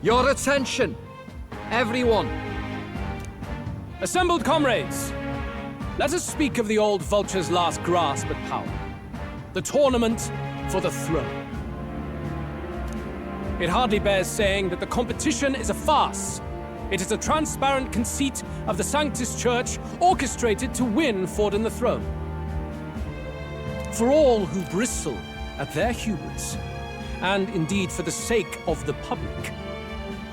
Your attention, everyone. Assembled comrades, let us speak of the old vulture's last grasp at power. The tournament for the throne. It hardly bears saying that the competition is a farce. It is a transparent conceit of the Sanctus Church orchestrated to win Forden the throne. For all who bristle at their hubris, and indeed for the sake of the public,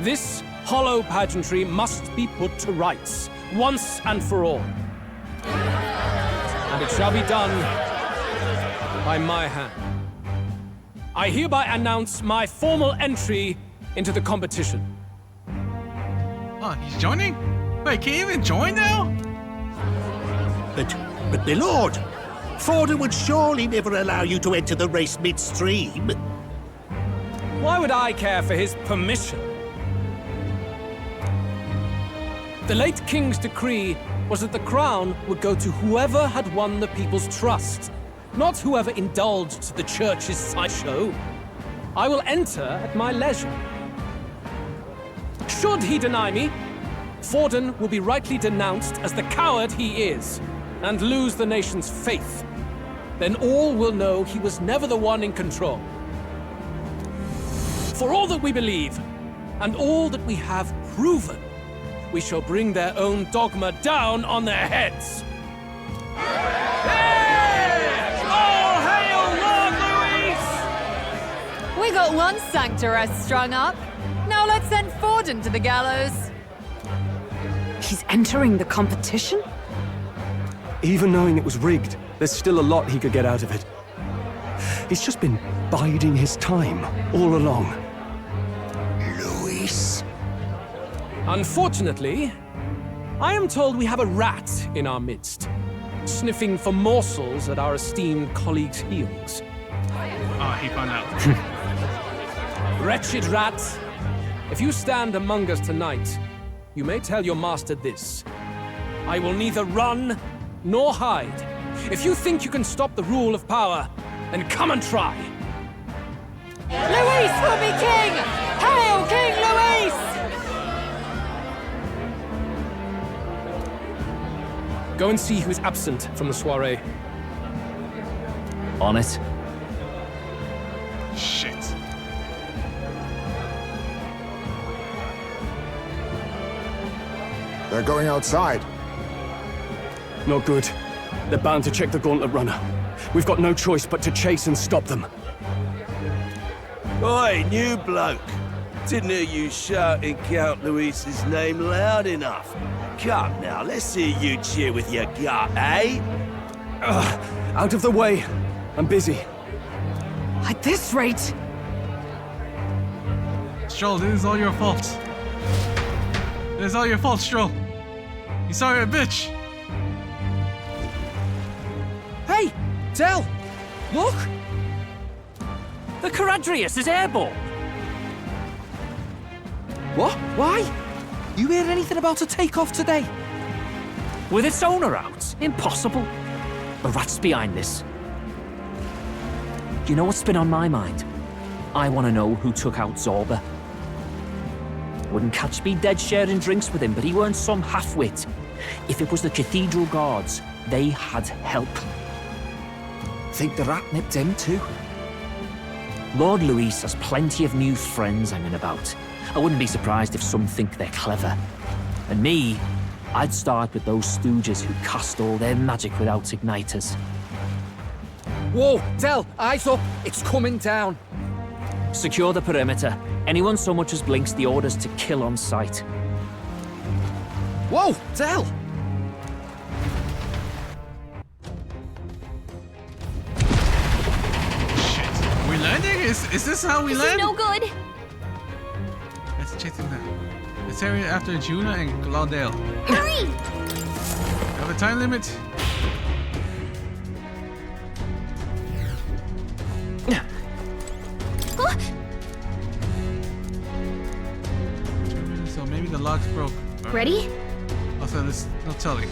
this hollow pageantry must be put to rights, once and for all. And it shall be done by my hand. I hereby announce my formal entry into the competition. Oh, he's joining? Wait, can you even join now? But my lord, Forden would surely never allow you to enter the race midstream. Why would I care for his permission? The late king's decree was that the crown would go to whoever had won the people's trust, not whoever indulged the church's sideshow. I will enter at my leisure. Should he deny me, Forden will be rightly denounced as the coward he is, and lose the nation's faith. Then all will know he was never the one in control. For all that we believe, and all that we have proven, we shall bring their own dogma down on their heads. All hail Lord Luis! We got one sanctoress strung up. Now let's send Forden to the gallows. He's entering the competition? Even knowing it was rigged, there's still a lot he could get out of it. He's just been biding his time all along. Luis? Unfortunately, I am told we have a rat in our midst, sniffing for morsels at our esteemed colleagues' heels. Oh, he found out. Wretched rat, if you stand among us tonight, you may tell your master this. I will neither run nor hide. If you think you can stop the rule of power, then come and try. Luis will be king! Hail King Luis! Go and see who is absent from the soiree. On it. Shit. They're going outside. Not good. They're bound to check the gauntlet runner. We've got no choice but to chase and stop them. Oi, new bloke. Didn't hear you shouting Count Luis's name loud enough. Come now, let's hear you cheer with your gut, eh? Out of the way. I'm busy. At this rate... Stroll, this is all your fault. This is all your fault, Stroll. You sorry a bitch. Hey, Del, look! The Caradrius is airborne. What? Why? You hear anything about a takeoff today? With its owner out? Impossible. The rat's behind this. Do you know what's been on my mind? I want to know who took out Zorba. Wouldn't catch me dead sharing drinks with him, but he weren't some half-wit. If it was the Cathedral Guards, they had help. Think the rat nipped him too? Lord Luis has plenty of new friends hanging about. I wouldn't be surprised if some think they're clever. And me, I'd start with those stooges who cast all their magic without igniters. Whoa, Del, eyes up! It's coming down! Secure the perimeter. Anyone so much as blinks, the orders to kill on sight. Whoa, Del! Shit. We landing? Is this how we land? This is no good. Let's check them out. Let's hurry after Juna and Claudel. Hurry! Have a time limit? Huh? So maybe the lock's broke. Ready? Also, there's no telling.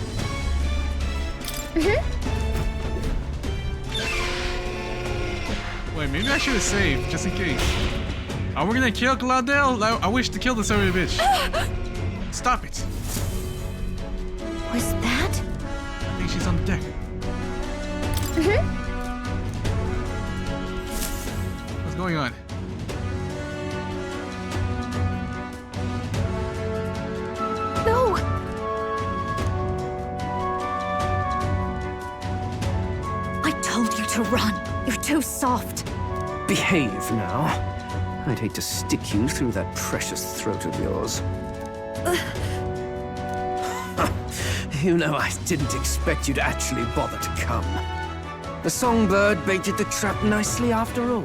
Wait, maybe I should have saved, just in case. Are we gonna kill Claudel? I wish to kill this ugly bitch. Stop it. Was that? I think she's on the deck. What's going on? No! I told you to run. You're too soft. Behave now. I'd hate to stick you through that precious throat of yours. You know, I didn't expect you to actually bother to come. The songbird baited the trap nicely after all.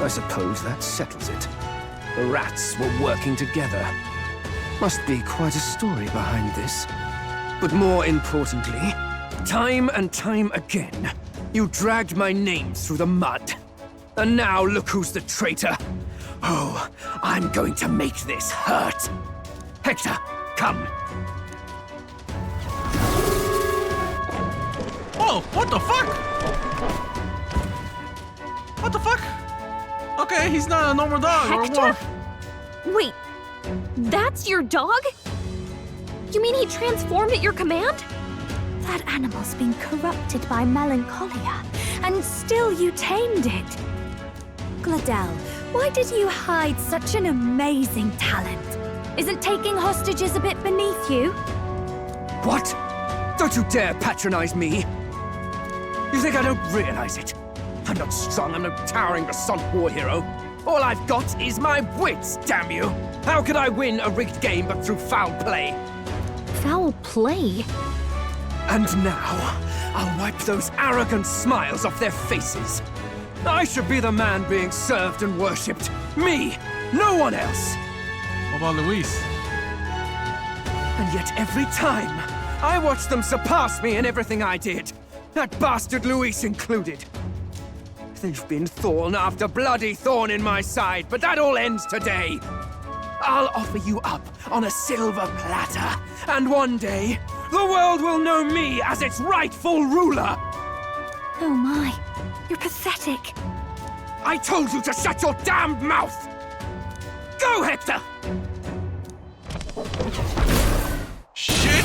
I suppose that settles it. The rats were working together. Must be quite a story behind this. But more importantly, time and time again, you dragged my name through the mud. And now look who's the traitor. Oh, I'm going to make this hurt. Hector, come. Oh, what the fuck? What the fuck? Okay, he's not a normal dog or a Hector? wolf. Wait, that's your dog? You mean he transformed at your command? That animal's been corrupted by melancholia, and still you tamed it. Gladel, why did you hide such an amazing talent? Isn't taking hostages a bit beneath you? What? Don't you dare patronize me! You think I don't realize it? I'm not strong, I'm no towering Basant war hero. All I've got is my wits, damn you! How could I win a rigged game but through foul play? Foul play? And now, I'll wipe those arrogant smiles off their faces. I should be the man being served and worshipped. Me, no one else. What about Luis? And yet every time, I watch them surpass me in everything I did. That bastard Luis included. They've been thorn after bloody thorn in my side, but that all ends today. I'll offer you up on a silver platter, and one day, the world will know me as its rightful ruler. Oh my, you're pathetic. I told you to shut your damned mouth! Go, Hector! Shit!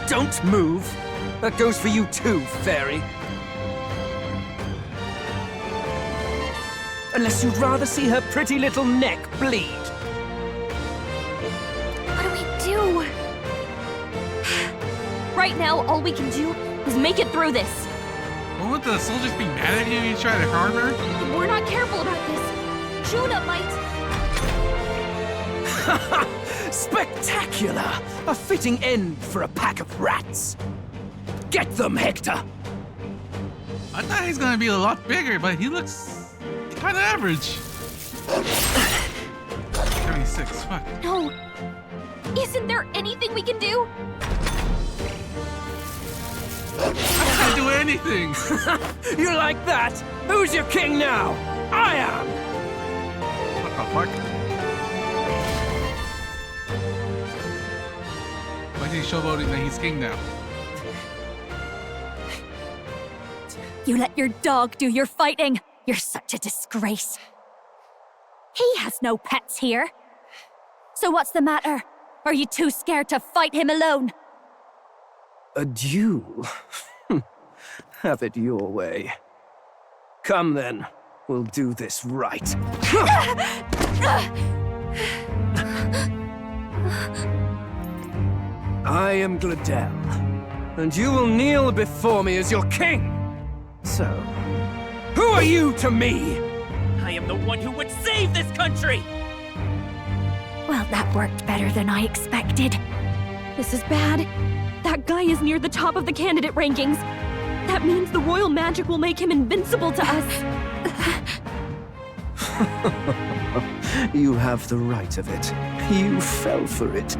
Don't move. That goes for you too, fairy. Unless you'd rather see her pretty little neck bleed. What do we do? Right now, all we can do is make it through this. Won't the soldiers be mad at you if you try to harm her? If we're not careful about this, Juna might... Spectacular! A fitting end for a pack of rats. Get them, Hector! I thought he's gonna be a lot bigger, but he looks kind of average. 76, fuck. No. Isn't there anything we can do? I can't do anything. You like that? Who's your king now? I am! What the fuck? Why is he showboating that he's king now? You let your dog do your fighting. You're such a disgrace. He has no pets here. So what's the matter? Are you too scared to fight him alone? A duel? Have it your way. Come then, we'll do this right. I am Gladel, and you will kneel before me as your king. So, who are you to me? I am the one who would save this country! Well, that worked better than I expected. This is bad. That guy is near the top of the candidate rankings. That means the royal magic will make him invincible to us. You have the right of it. You fell for it.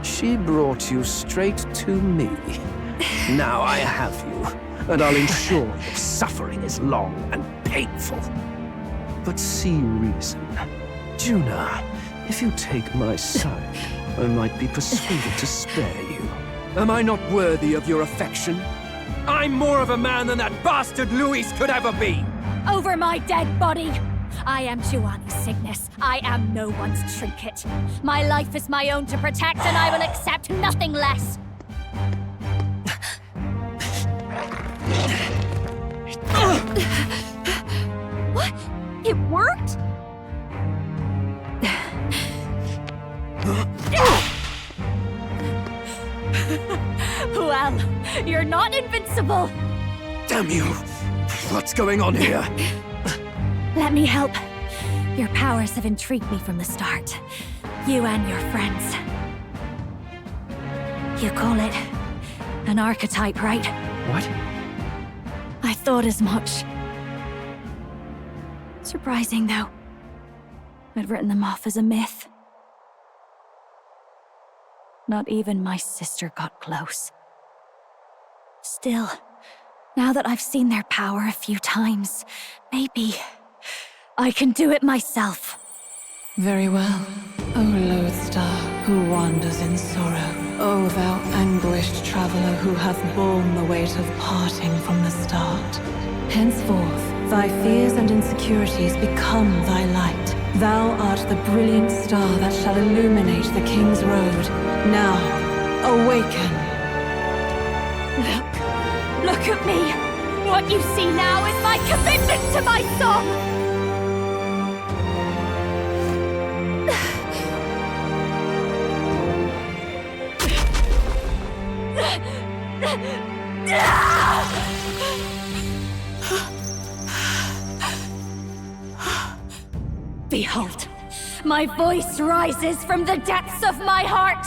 She brought you straight to me. Now I have you, and I'll ensure your suffering is long and painful. But see reason. Juna, if you take my side, I might be persuaded to spare you. Am I not worthy of your affection? I'm more of a man than that bastard Luis could ever be! over my dead body. I am Juani's Cygnus. I am no one's trinket. My life is my own to protect, and I will accept nothing less. What? It worked? Well, you're not invincible. Damn you! What's going on here? Let me help. Your powers have intrigued me from the start. You and your friends. You call it an archetype, right? What? I thought as much. Surprising, though. I'd written them off as a myth. Not even my sister got close. Still, now that I've seen their power a few times, maybe I can do it myself. Very well, O lodestar who wanders in sorrow. O thou anguished traveler who hath borne the weight of parting from the start. Henceforth, thy fears and insecurities become thy light. Thou art the brilliant star that shall illuminate the King's Road. Now, awaken. Look at me! What you see now is my commitment to my song! Behold, my voice rises from the depths of my heart!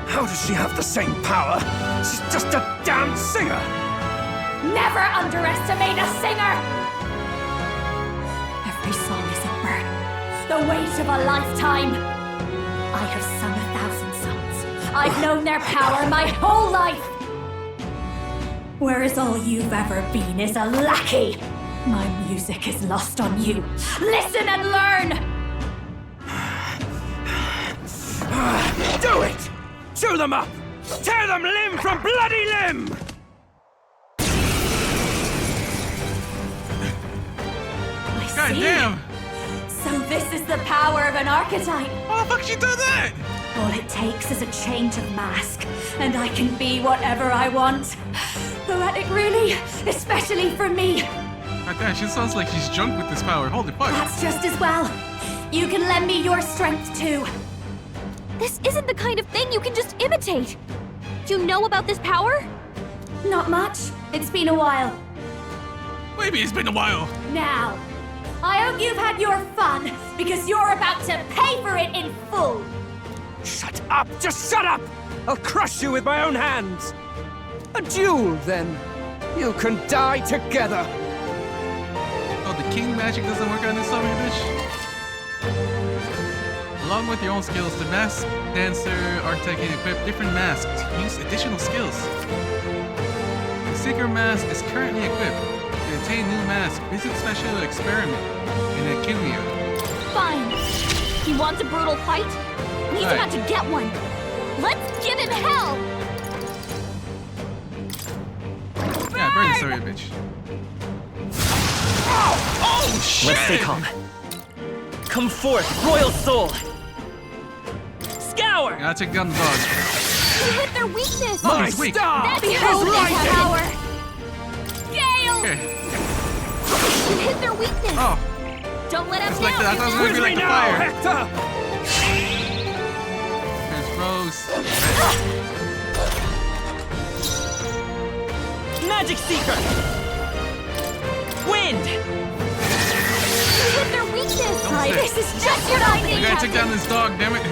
How does she have the same power? She's just a damn singer! Never underestimate a singer! Every song is a burden, the weight of a lifetime. I have sung 1,000 songs. I've known their power my whole life. Whereas all you've ever been is a lackey. My music is lost on you. Listen and learn! Do it! Chew them up! Tear them limb from bloody limb! God damn! So this is the power of an archetype. How the fuck she do that? All it takes is a change of mask, and I can be whatever I want. Poetic, really, especially for me. God damn, she sounds like she's drunk with this power. Holy fuck. That's just as well. You can lend me your strength too. This isn't the kind of thing you can just imitate. Do you know about this power? Not much. It's been a while. Maybe it's been a while. Now, I hope you've had your fun, because you're about to pay for it in full. Shut up! Just shut up! I'll crush you with my own hands! A duel, then. You can die together. Oh, the king magic doesn't work on this song, bitch. Along with your own skills, the masked dancer archetype can equip different masks to use additional skills. The Seeker mask is currently equipped. To obtain new mask, visit special experiment in Achillea. Fine. He wants a brutal fight? He's about to get one. Let's give him hell! Yeah, burn this area, bitch. Oh, shit! Let's stay calm. Come forth, royal soul! Scour! Yeah, I'll take down the dog. You hit their weakness! Oh, he's weak. That's Behold his their power! Gale! Okay. You hit their weakness! Oh, Don't let him it's down! like that. I thought it was gonna be like the now, fire. Hector! There's Rose. Magic Seeker! Wind! You hit their weakness! Don't Right, say. this is just what I I need! gotta take down this dog, damn it.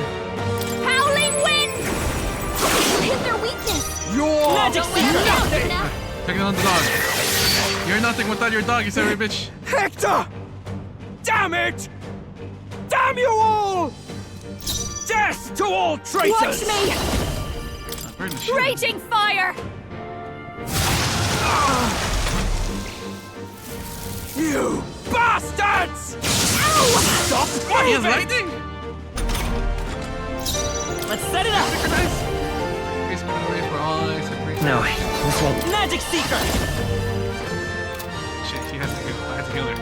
Howling wind! You hit their weakness! You're Magic Don't let him down, Seeker! now! Taking down the dog. You're nothing without your dog, you silly bitch. Hector! Damn it! Damn you all! Death Death to all traitors! Watch me! Burn the shit. Raging fire! You bastards! Ow! Stop What? He has moving! lightning? Let's set it up! Synchronize. Please put away for all eyes and breathe. No, this won't. Magic Seeker! Shit, she has to heal. I have to heal her.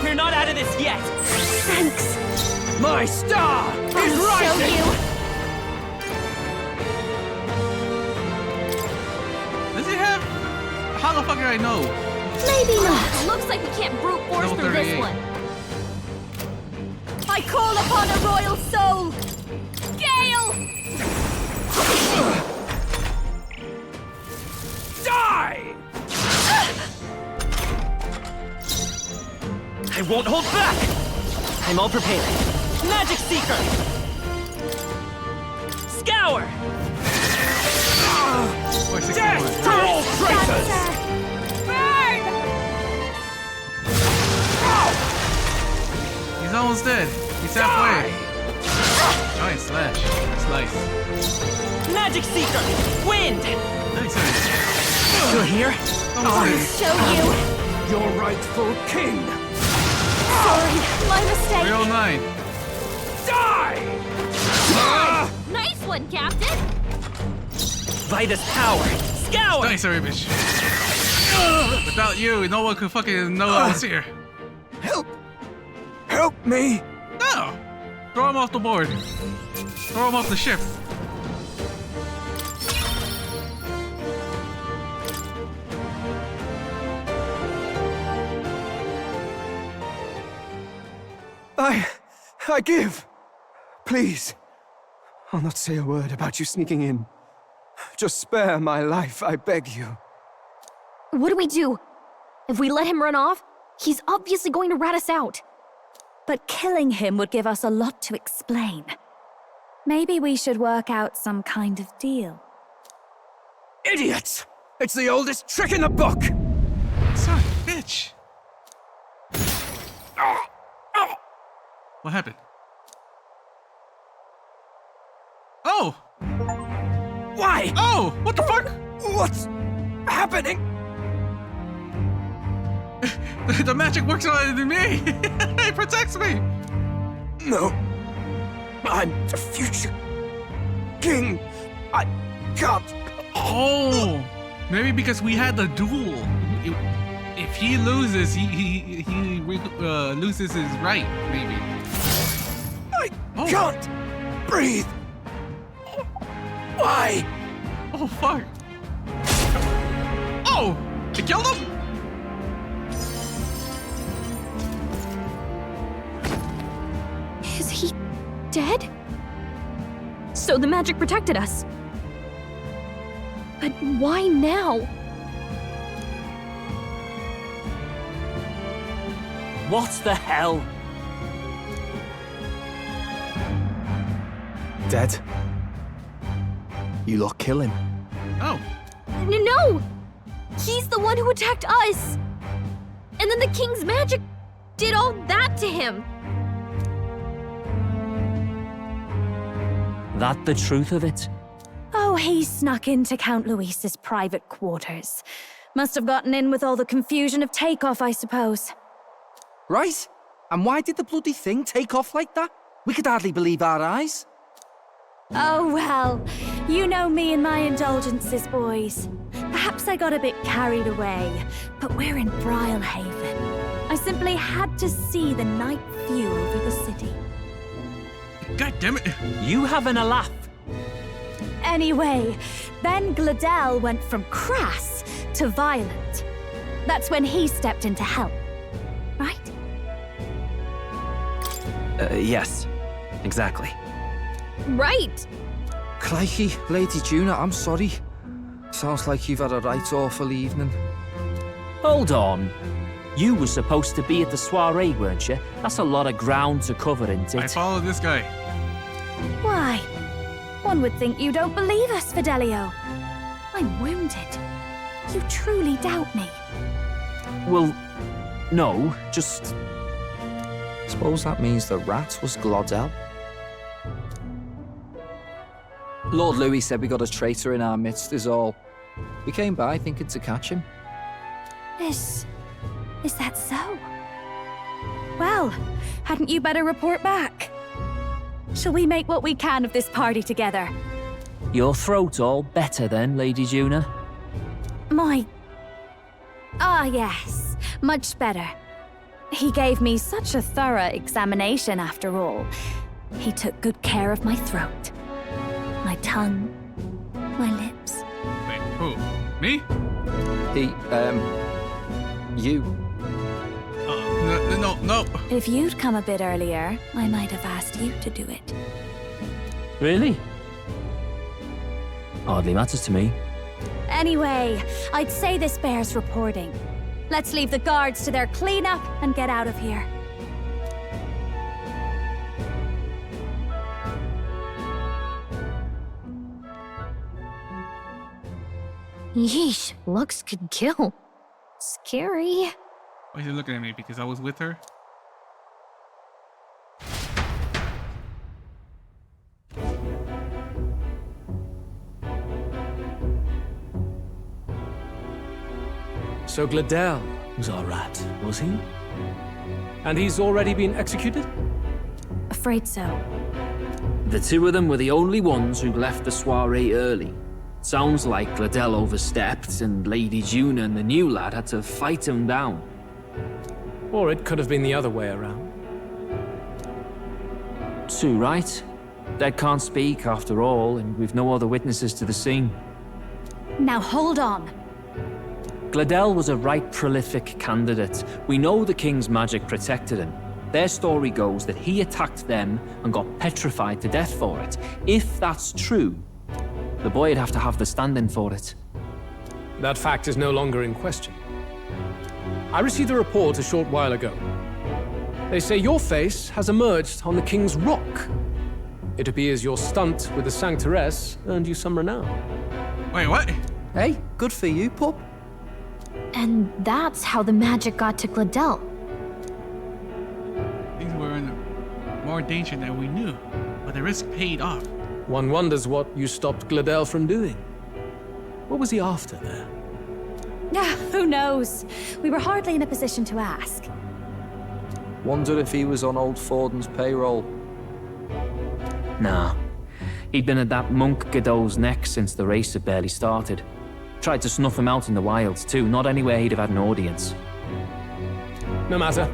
We're not out of this yet! Thanks. My star is I'll show rising! you. Does he have... How the fuck did I know? Maybe not. Looks like we can't brute force Level through this 38. one. I call upon a royal soul. Gale! Die! I won't hold back! I'm all prepared. Magic Seeker! Scour! Or 61. Death to all traitors! Burn! He's almost dead. He's halfway. Nice slash. Slice. Magic Seeker! Wind! Nice. You're here? I'll show you. Your rightful king! Sorry, my mistake. 309. Die! Nice one, Captain! By this power! Scour! Nice, Arabish. Without you, no one could fucking know I was here. Help! Help me! No! Throw him off the board. Throw him off the ship. I give. Please. I'll not say a word about you sneaking in. Just spare my life, I beg you. What do we do? If we let him run off, he's obviously going to rat us out. But killing him would give us a lot to explain. Maybe we should work out some kind of deal. Idiots! It's the oldest trick in the book! Son of a bitch. What happened? Oh! Why? Oh! What the fuck? What's happening? The magic works on me! It protects me! No. I'm the future king. I can't. Oh! Maybe because we had the duel. If he loses, he loses his right, maybe. I can't breathe. Why? Oh, fuck. Oh! It killed him? Is he dead? So the magic protected us. But why now? What the hell? Dead. You lot kill him. Oh. No! He's the one who attacked us! And then the king's magic did all that to him! That the truth of it? Oh, he snuck into Count Luis's private quarters. Must have gotten in with all the confusion of takeoff, I suppose. Right? And why did the bloody thing take off like that? We could hardly believe our eyes. Oh, well, you know me and my indulgences, boys. Perhaps I got a bit carried away, but we're in Brilhaven. I simply had to see the night view over the city. God damn it. You having a laugh? Anyway, Ben Gladell went from crass to violent. That's when he stepped in to help, right? Yes. Exactly. Right! Crikey, Lady Juna, I'm sorry. Sounds like you've had a right awful evening. Hold on. You were supposed to be at the soiree, weren't you? That's a lot of ground to cover, isn't it? I followed this guy. Why? One would think you don't believe us, Fidelio. I'm wounded. You truly doubt me. Well, no, just... Suppose that means the rat was Glodell. Lord Louis said we got a traitor in our midst is all. We came by thinking to catch him. Is that so? Well, hadn't you better report back? Shall we make what we can of this party together? Your throat all better then, Lady Juna? Yes, much better. He gave me such a thorough examination after all. He took good care of my throat, my tongue, my lips. Wait, who? Me? You. No. If you'd come a bit earlier, I might have asked you to do it. Really? Hardly matters to me. Anyway, I'd say this bears reporting. Let's leave the guards to their cleanup and get out of here. Yeesh, looks could kill. Scary. Why is he looking at me? Because I was with her? So Glodell was our rat, was he? And he's already been executed? Afraid so. The two of them were the only ones who left the soiree early. Sounds like Glodell overstepped, and Lady Juna and the new lad had to fight him down. Or it could have been the other way around. Too right. Dead can't speak, after all, and we've no other witnesses to the scene. Now hold on. Glodell was a right prolific candidate. We know the king's magic protected him. Their story goes that he attacked them and got petrified to death for it. If that's true, the boy'd have to have the stand-in for it. That fact is no longer in question. I received a report a short while ago. They say your face has emerged on the King's Rock. It appears your stunt with the Sanctoress earned you some renown. Wait, what? Hey, good for you, pup. And that's how the magic got to Glodell. Things were in more danger than we knew, but the risk paid off. One wonders what you stopped Glodell from doing. What was he after there? Who knows? We were hardly in a position to ask. Wondered if he was on old Forden's payroll. Nah. He'd been at that monk Godot's neck since the race had barely started. Tried to snuff him out in the wilds too, not anywhere he'd have had an audience. No matter.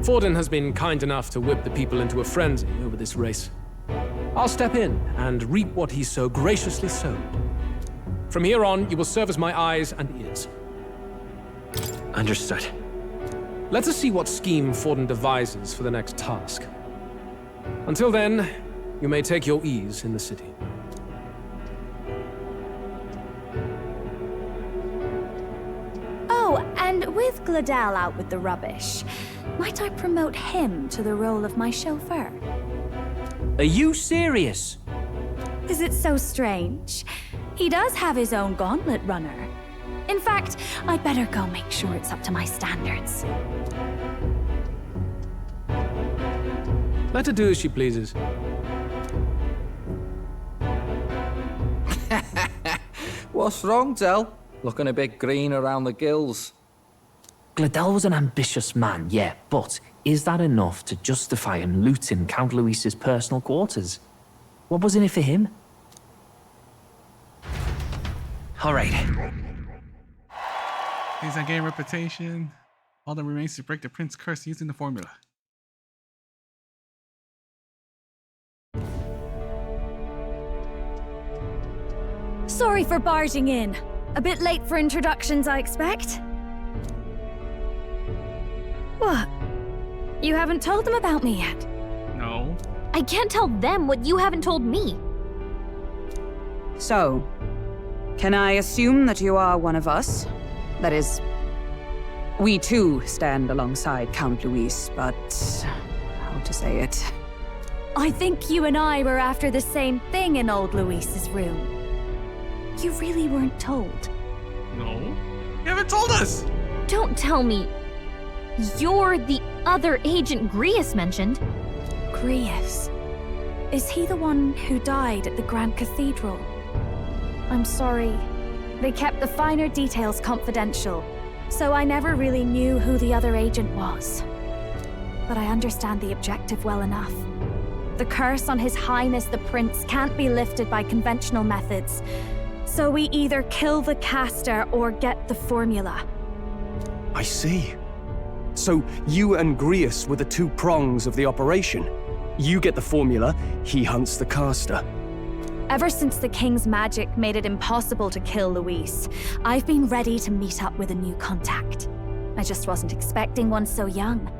Forden has been kind enough to whip the people into a frenzy over this race. I'll step in and reap what he so graciously sowed. From here on, you will serve as my eyes and ears. Understood. Let us see what scheme Forden devises for the next task. Until then, you may take your ease in the city. Oh, and with Glodell out with the rubbish, might I promote him to the role of my chauffeur? Are you serious? Is it so strange? He does have his own gauntlet runner. In fact, I'd better go make sure it's up to my standards. Let her do as she pleases. What's wrong, Del? Looking a bit green around the gills. Glodell was an ambitious man, yeah, but is that enough to justify him looting Count Luis's personal quarters? What was in it for him? All right. Things that gain reputation. All that remains to break the prince's curse using the formula. Sorry for barging in. A bit late for introductions, I expect. What? You haven't told them about me yet? No. I can't tell them what you haven't told me. So, can I assume that you are one of us? That is, we too stand alongside Count Luis, but how to say it? I think you and I were after the same thing in old Luis's room. You really weren't told. No. You haven't told us! Don't tell me. you're the other agent Grius mentioned. Grius. Is he the one who died at the Grand Cathedral? I'm sorry. They kept the finer details confidential, so I never really knew who the other agent was. But I understand the objective well enough. The curse on His Highness the Prince can't be lifted by conventional methods, so we either kill the caster or get the formula. I see. So you and Grius were the two prongs of the operation. You get the formula, he hunts the caster. Ever since the King's magic made it impossible to kill Luis, I've been ready to meet up with a new contact. I just wasn't expecting one so young.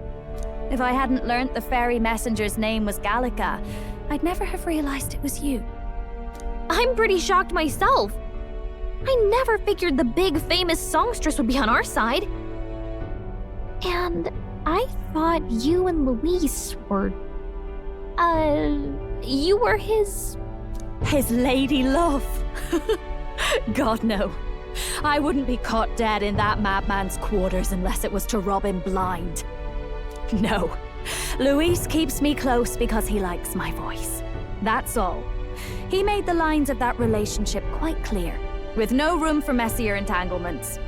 If I hadn't learnt the fairy messenger's name was Gallica, I'd never have realized it was you. I'm pretty shocked myself. I never figured the big famous songstress would be on our side. And I thought you and Luis were... you were his... His lady love. God, no. I wouldn't be caught dead in that madman's quarters unless it was to rob him blind. No. Luis keeps me close because he likes my voice. That's all. He made the lines of that relationship quite clear, with no room for messier entanglements.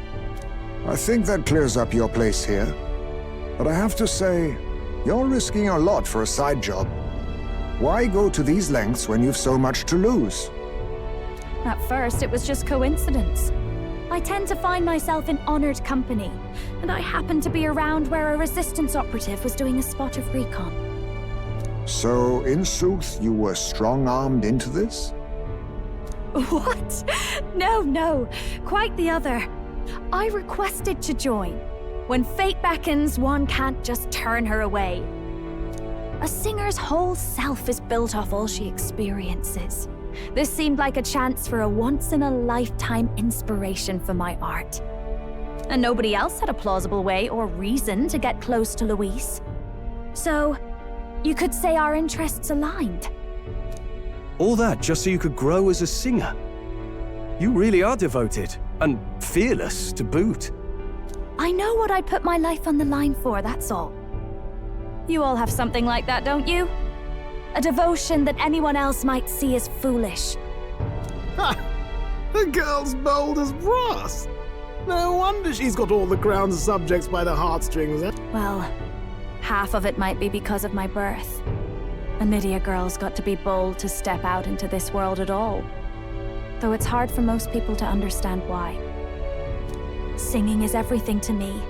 I think that clears up your place here. But I have to say, you're risking a lot for a side job. Why go to these lengths when you've so much to lose? At first, it was just coincidence. I tend to find myself in honored company, and I happened to be around where a resistance operative was doing a spot of recon. So, in sooth, you were strong-armed into this? What? No. Quite the other. I requested to join. When fate beckons, one can't just turn her away. A singer's whole self is built off all she experiences. This seemed like a chance for a once-in-a-lifetime inspiration for my art. And nobody else had a plausible way or reason to get close to Luis. So, you could say our interests aligned. All that just so you could grow as a singer. You really are devoted, and fearless to boot. I know what I'd put my life on the line for, that's all. You all have something like that, don't you? A devotion that anyone else might see as foolish. Ha! The girl's bold as brass. No wonder she's got all the crown's subjects by the heartstrings. Well, half of it might be because of my birth. A Nydia girl's got to be bold to step out into this world at all. Though it's hard for most people to understand why. Singing is everything to me.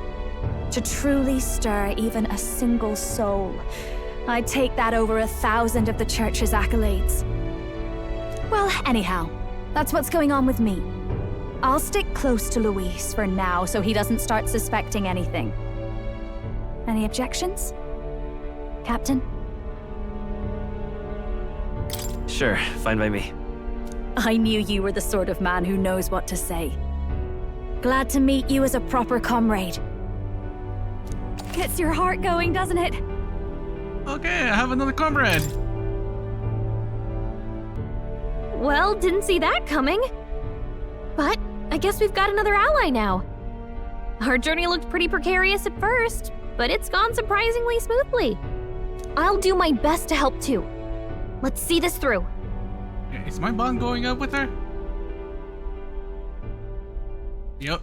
To truly stir even a single soul, I'd take that over 1,000 of the church's accolades. Well, anyhow, that's what's going on with me. I'll stick close to Luis for now so he doesn't start suspecting anything. Any objections? Captain? Sure, fine by me. I knew you were the sort of man who knows what to say. Glad to meet you as a proper comrade. Gets your heart going, doesn't it? Okay, I have another comrade. Well, didn't see that coming. But I guess we've got another ally now. Our journey looked pretty precarious at first, but it's gone surprisingly smoothly. I'll do my best to help too. Let's see this through. Is my bond going up with her? Yep.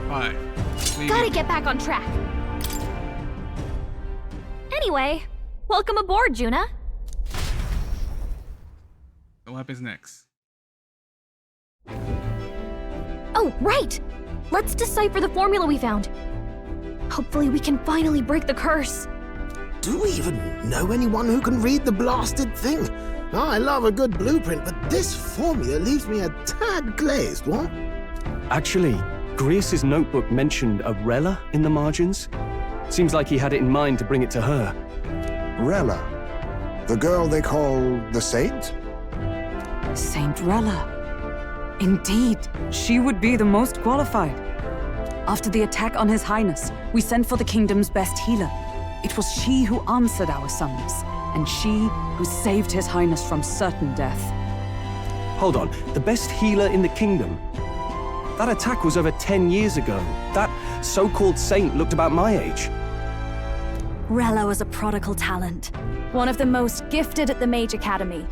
5. Gotta get back on track. Anyway, welcome aboard, Juna. So what happens next? Oh, right! Let's decipher the formula we found. Hopefully we can finally break the curse. Do we even know anyone who can read the blasted thing? I love a good blueprint, but this formula leaves me a tad glazed, what? Actually, Grius's notebook mentioned a Rella in the margins. Seems like he had it in mind to bring it to her. Rella? The girl they call the Saint? Saint Rella. Indeed, she would be the most qualified. After the attack on His Highness, we sent for the kingdom's best healer. It was she who answered our summons, and she who saved His Highness from certain death. Hold on, the best healer in the kingdom? That attack was over 10 years ago. That so-called saint looked about my age. Rella was a prodigal talent. One of the most gifted at the Mage Academy.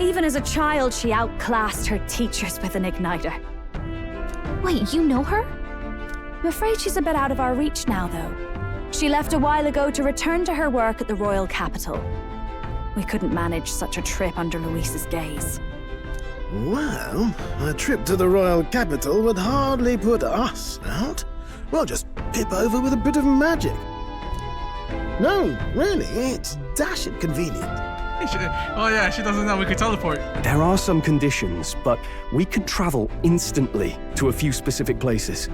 Even as a child, she outclassed her teachers with an igniter. Wait, you know her? I'm afraid she's a bit out of our reach now, though. She left a while ago to return to her work at the royal capital. We couldn't manage such a trip under Luis's gaze. Well, a trip to the royal capital would hardly put us out. We'll just pip over with a bit of magic. No, really, it's dashing convenient. Oh yeah, she doesn't know we could teleport. There are some conditions, but we can travel instantly to a few specific places.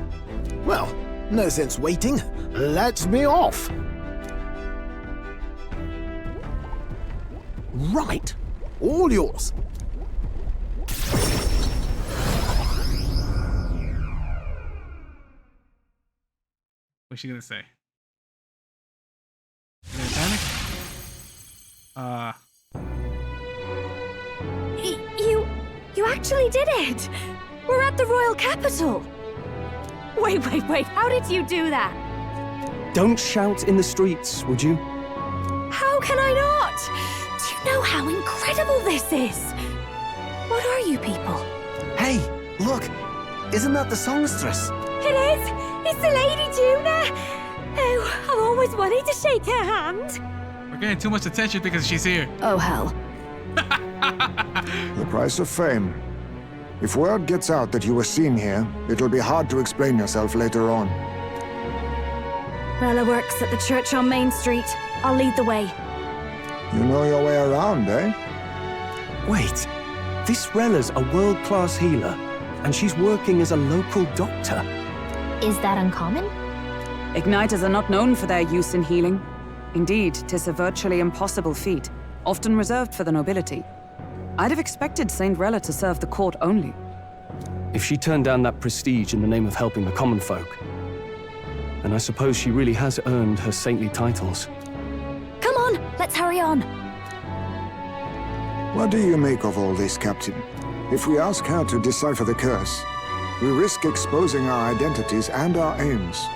Well, no sense waiting. Let's be off. Right. All yours. What's she gonna say? You gonna panic? You actually did it! We're at the royal capital! Wait, how did you do that? Don't shout in the streets, would you? How can I not? Do you know how incredible this is? What are you people? Hey, look! Isn't that the songstress? It is! It's the Lady Juna! Oh, I've always wanted to shake her hand. We're getting too much attention because she's here. Oh, hell. The price of fame. If word gets out that you were seen here, it'll be hard to explain yourself later on. Rella works at the church on Main Street. I'll lead the way. You know your way around, eh? Wait, this Rella's a world-class healer, and she's working as a local doctor. Is that uncommon? Igniters are not known for their use in healing. Indeed, 'tis a virtually impossible feat, often reserved for the nobility. I'd have expected Saint Rella to serve the court only. If she turned down that prestige in the name of helping the common folk, then I suppose she really has earned her saintly titles. Come on, let's hurry on. What do you make of all this, Captain? If we ask her to decipher the curse, we risk exposing our identities and our aims.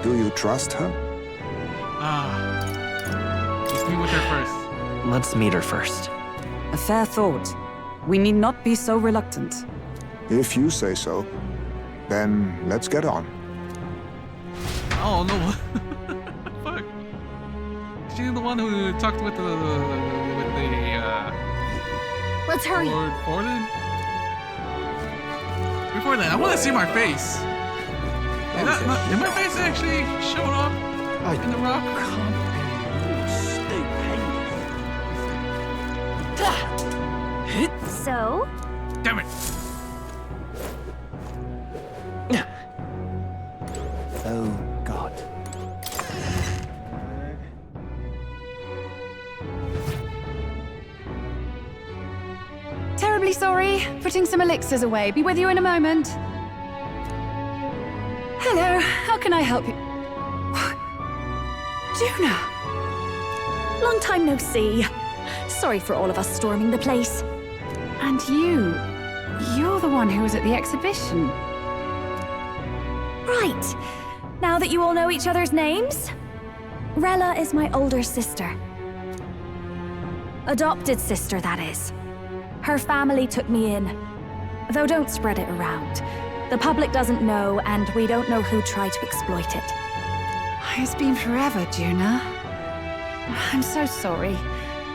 Do you trust her? Let's meet with her first. Let's meet her first. A fair thought. We need not be so reluctant. If you say so, then let's get on. Oh no! Fuck. She's the one who talked with the Let's hurry. Lord Forden? Before that, I want to see my face. Did my face actually show up in the rock? So? Damn it! Oh, God. Terribly sorry. Putting some elixirs away. Be with you in a moment. Hello. How can I help you? Juna! Long time no see. Sorry for all of us storming the place. And you're the one who was at the exhibition. Right. Now that you all know each other's names, Rella is my older sister. Adopted sister, that is. Her family took me in. Though don't spread it around. The public doesn't know, and we don't know who tried to exploit it. It's been forever, Juna. I'm so sorry.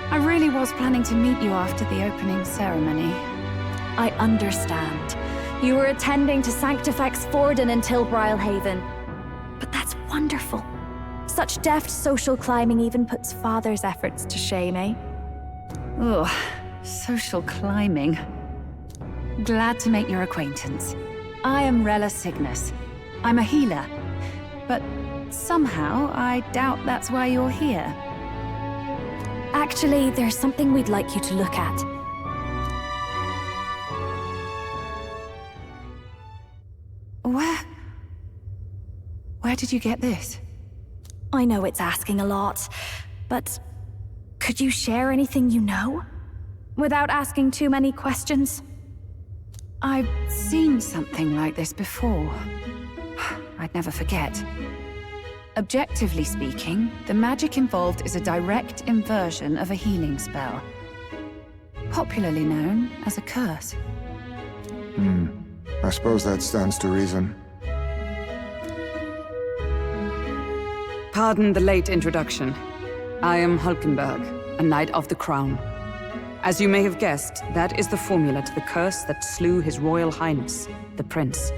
I really was planning to meet you after the opening ceremony. I understand. You were attending to Sanctifex Forden in Tilbrile Haven. But that's wonderful. Such deft social climbing even puts Father's efforts to shame, eh? Ugh, social climbing. Glad to make your acquaintance. I am Rella Cygnus. I'm a healer. But somehow, I doubt that's why you're here. Actually, there's something we'd like you to look at. Where did you get this? I know it's asking a lot, but could you share anything you know? Without asking too many questions? I've seen something like this before. I'd never forget. Objectively speaking, the magic involved is a direct inversion of a healing spell. Popularly known as a curse. I suppose that stands to reason. Pardon the late introduction. I am Hulkenberg, a Knight of the Crown. As you may have guessed, that is the formula to the curse that slew His Royal Highness, the Prince.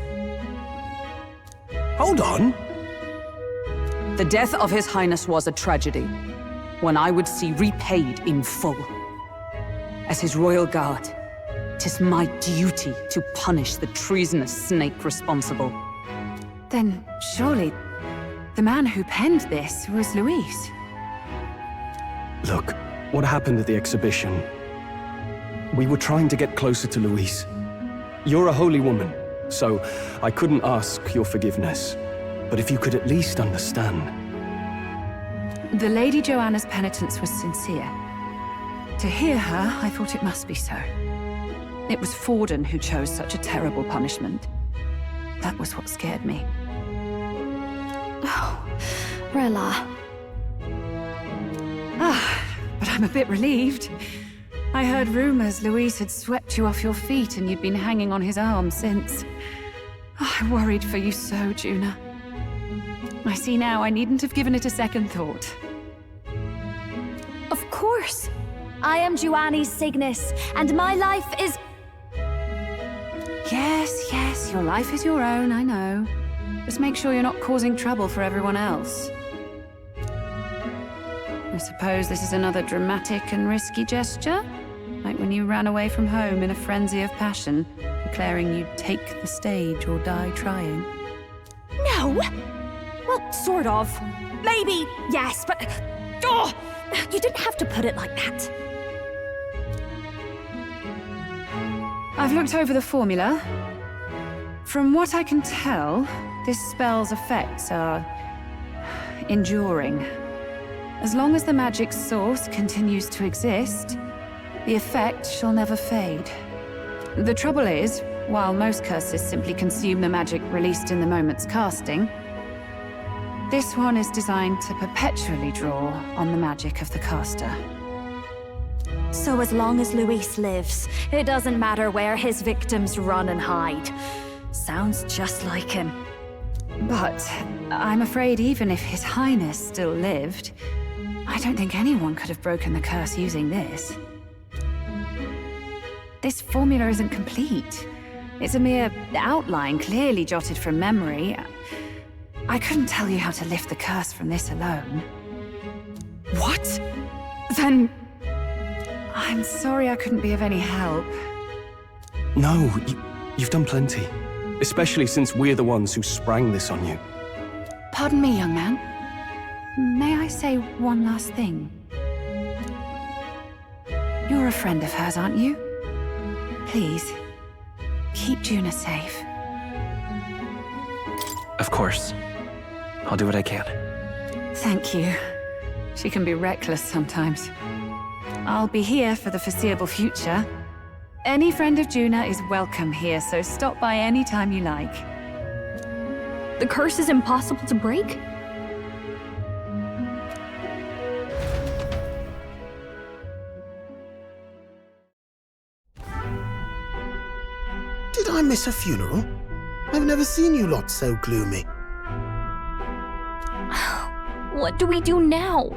Hold on! The death of His Highness was a tragedy, one I would see repaid in full. As His Royal Guard, 'tis my duty to punish the treasonous snake responsible. Then, surely, the man who penned this was Luis. Look, what happened at the exhibition? We were trying to get closer to Luis. You're a holy woman, so I couldn't ask your forgiveness. But if you could at least understand. The Lady Joanna's penitence was sincere. To hear her, I thought it must be so. It was Forden who chose such a terrible punishment. That was what scared me. Oh, Rella. But I'm a bit relieved. I heard rumors Luis had swept you off your feet and you'd been hanging on his arm since. I worried for you so, Juna. I see now I needn't have given it a second thought. Of course. I am Giovanni's Cygnus, and my life is... Yes, your life is your own, I know. Just make sure you're not causing trouble for everyone else. I suppose this is another dramatic and risky gesture? Like when you ran away from home in a frenzy of passion, declaring you'd take the stage or die trying. No! Well, sort of. Maybe, yes, but... Oh! You didn't have to put it like that. I've looked over the formula. From what I can tell, this spell's effects are... enduring. As long as the magic's source continues to exist, the effect shall never fade. The trouble is, while most curses simply consume the magic released in the moment's casting, this one is designed to perpetually draw on the magic of the caster. So as long as Luis lives, it doesn't matter where his victims run and hide. Sounds just like him. But I'm afraid even if His Highness still lived, I don't think anyone could have broken the curse using this. This formula isn't complete. It's a mere outline, clearly jotted from memory. I couldn't tell you how to lift the curse from this alone. What? Then... I'm sorry I couldn't be of any help. No, you've done plenty. Especially since we're the ones who sprang this on you. Pardon me, young man. May I say one last thing? You're a friend of hers, aren't you? Please, keep Juna safe. Of course. I'll do what I can. Thank you. She can be reckless sometimes. I'll be here for the foreseeable future. Any friend of Juna is welcome here, so stop by any time you like. The curse is impossible to break? Did I miss a funeral? I've never seen you lot so gloomy. What do we do now?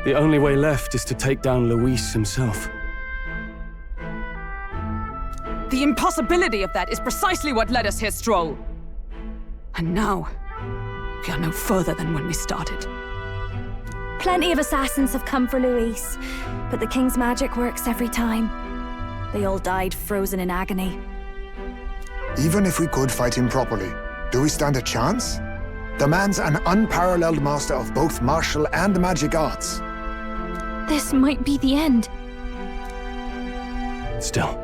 The only way left is to take down Luis himself. The impossibility of that is precisely what led us here, Stroll. And now, we are no further than when we started. Plenty of assassins have come for Luis, but the king's magic works every time. They all died frozen in agony. Even if we could fight him properly, do we stand a chance? The man's an unparalleled master of both martial and magic arts. This might be the end. Still,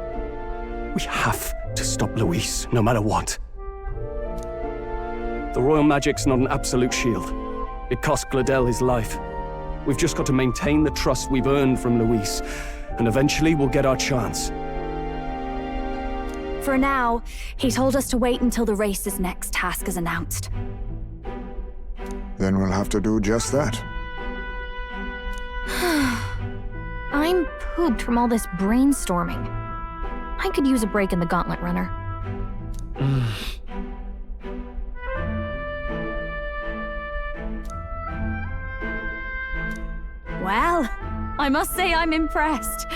we have to stop Luis, no matter what. The royal magic's not an absolute shield. It cost Gladel his life. We've just got to maintain the trust we've earned from Luis, and eventually we'll get our chance. For now, he told us to wait until the race's next task is announced. Then we'll have to do just that. I'm pooped from all this brainstorming. I could use a break in the Gauntlet Runner. Well, I must say I'm impressed.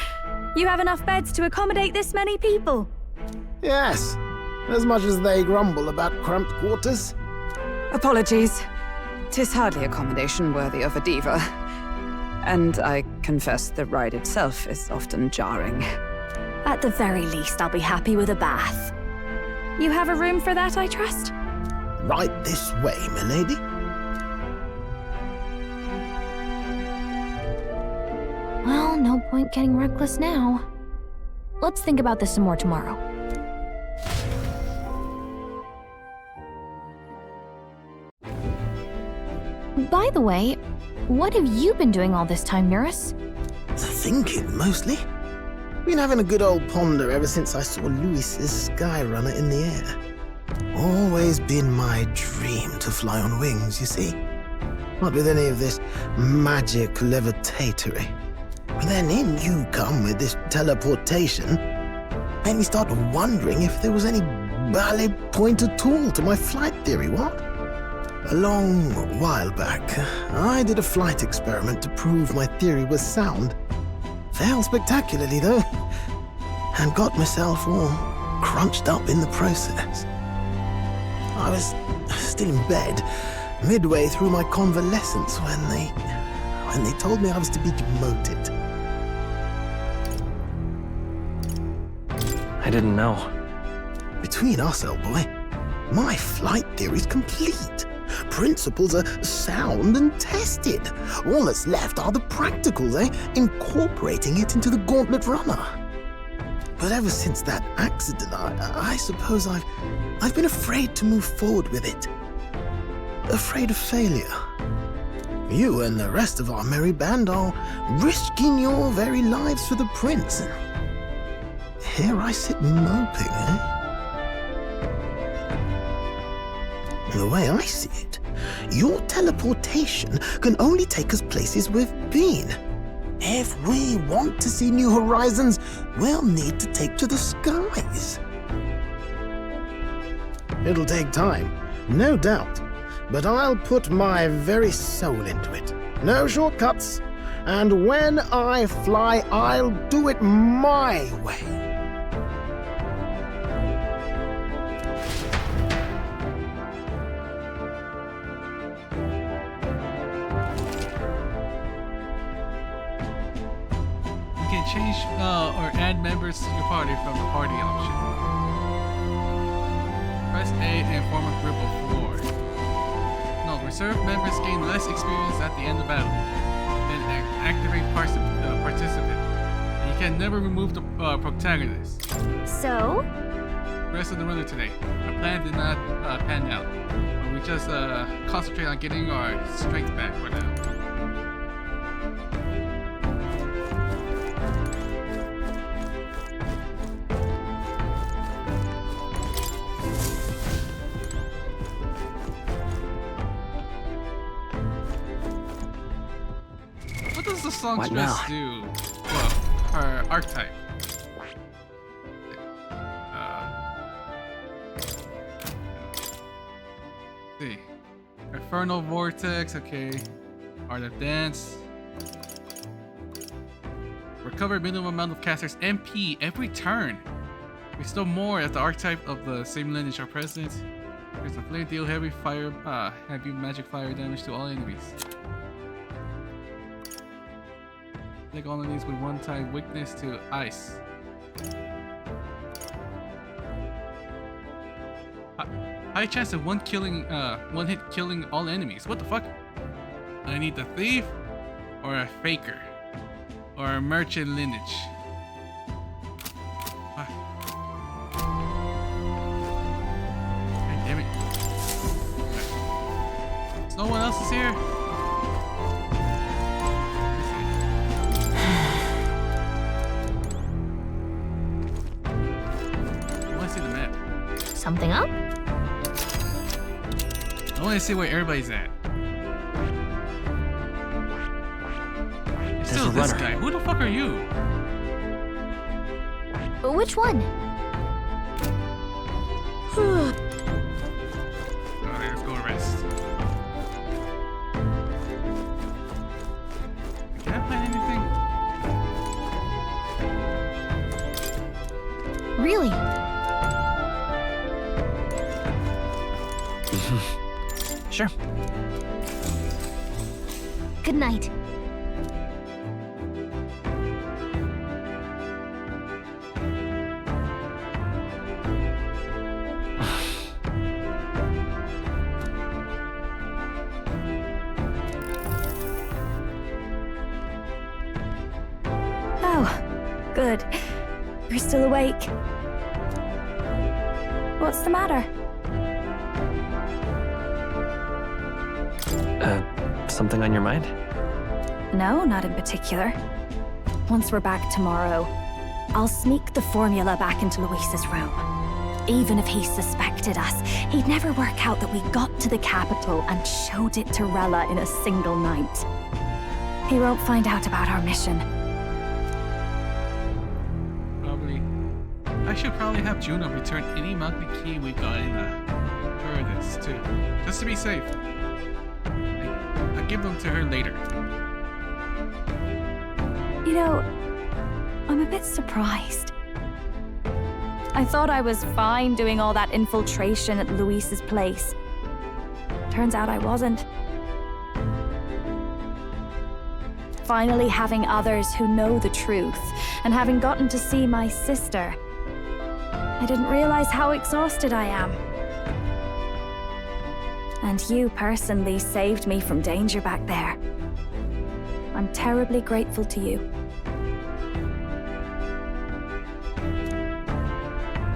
You have enough beds to accommodate this many people? Yes, as much as they grumble about cramped quarters. Apologies. 'Tis hardly accommodation worthy of a diva. And I confess the ride itself is often jarring. At the very least, I'll be happy with a bath. You have a room for that, I trust? Right this way, milady. Well, no point getting reckless now. Let's think about this some more tomorrow. By the way, what have you been doing all this time, Eurus? Thinking, mostly. Been having a good old ponder ever since I saw Luis's Skyrunner in the air. Always been my dream to fly on wings, you see. Not with any of this magic levitatory. But then in you come with this teleportation. Made me start wondering if there was any valid point at all to my flight theory, what? A long while back, I did a flight experiment to prove my theory was sound. Failed spectacularly, though, and got myself all crunched up in the process. I was still in bed, midway through my convalescence, when they told me I was to be demoted. I didn't know. Between us, old boy, my flight theory's complete. Principles are sound and tested. All that's left are the practicals, incorporating it into the Gauntlet Runner. But ever since that accident, I suppose I've been afraid to move forward with it. Afraid of failure. You and the rest of our merry band are risking your very lives for the prince. Here I sit moping, The way I see it, your teleportation can only take us places we've been. If we want to see new horizons, we'll need to take to the skies. It'll take time, no doubt, but I'll put my very soul into it. No shortcuts. And when I fly, I'll do it my way. Change or add members to your party from the party option. Press A and form a group of 4. No, reserve members gain less experience at the end of battle. Then activate participant. And you can never remove the protagonist. So? Rest of the runner today. Our plan did not pan out. But we just concentrate on getting our strength back for now. Songstress do? Well, her archetype. See. Infernal Vortex, okay. Art of Dance. Recover minimum amount of caster's MP every turn. Restore more as the archetype of the same lineage are present. There's a flame deal heavy magic fire damage to all enemies. Take all enemies with one-time weakness to ice. High chance of one hit killing all enemies. What the fuck? I need a thief, or a faker, or a merchant lineage. God damn it! No one else is here. something up? I want to see where everybody's at. It's still this guy. Who the fuck are you? Which one? Alright, let's go rest. Can I find anything? Really? Sure. Good night. Oh, good. You're still awake. What's the matter? Something on your mind? No, not in particular. Once we're back tomorrow, I'll sneak the formula back into Luis's room. Even if he suspected us, he'd never work out that we got to the capital and showed it to Rella in a single night. He won't find out about our mission. Probably. I should probably have Juno return any monkey key we got in the furnace too, just to be safe. I'll give them to her later. You know, I'm a bit surprised. I thought I was fine doing all that infiltration at Luis's place. Turns out I wasn't. Finally having others who know the truth, and having gotten to see my sister, I didn't realize how exhausted I am. And you personally saved me from danger back there. I'm terribly grateful to you.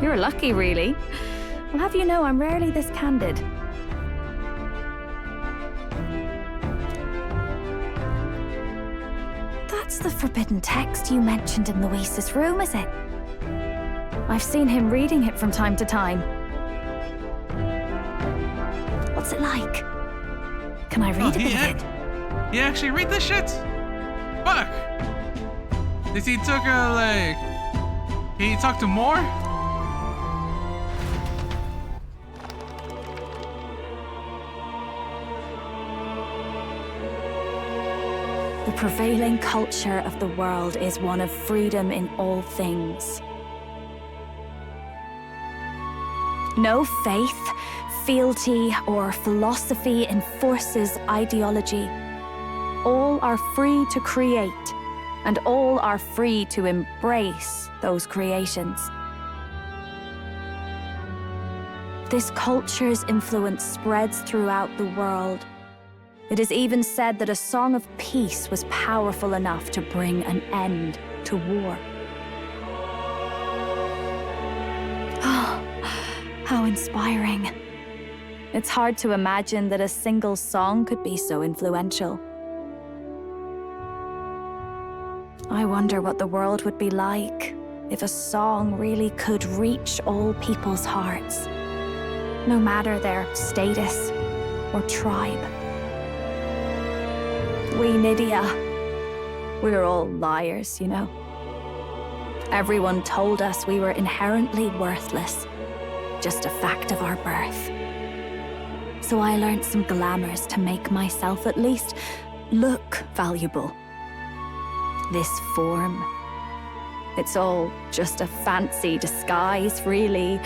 You're lucky, really. I'll have you know I'm rarely this candid. That's the forbidden text you mentioned in Luis's room, is it? I've seen him reading it from time to time. What's it like? Can I read a bit of it? He actually read this shit? Fuck! Did he took a, like... Can he talk to more? The prevailing culture of the world is one of freedom in all things. No faith, fealty, or philosophy enforces ideology. All are free to create, and all are free to embrace those creations. This culture's influence spreads throughout the world. It is even said that a song of peace was powerful enough to bring an end to war. Oh, how inspiring. It's hard to imagine that a single song could be so influential. I wonder what the world would be like if a song really could reach all people's hearts, no matter their status or tribe. We Nydia, we're all liars, you know. Everyone told us we were inherently worthless, just a fact of our birth. So I learned some glamours to make myself at least look valuable. This form, it's all just a fancy disguise, really.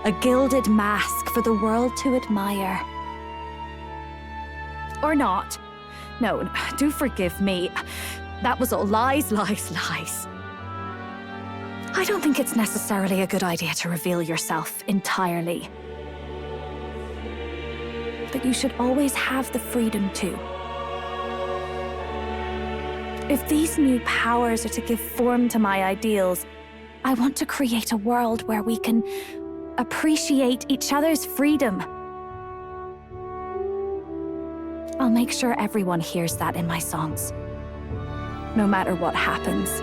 A gilded mask for the world to admire. Or not. No, do forgive me. That was all lies, lies, lies. I don't think it's necessarily a good idea to reveal yourself entirely. But you should always have the freedom to. If these new powers are to give form to my ideals, I want to create a world where we can appreciate each other's freedom. I'll make sure everyone hears that in my songs. No matter what happens.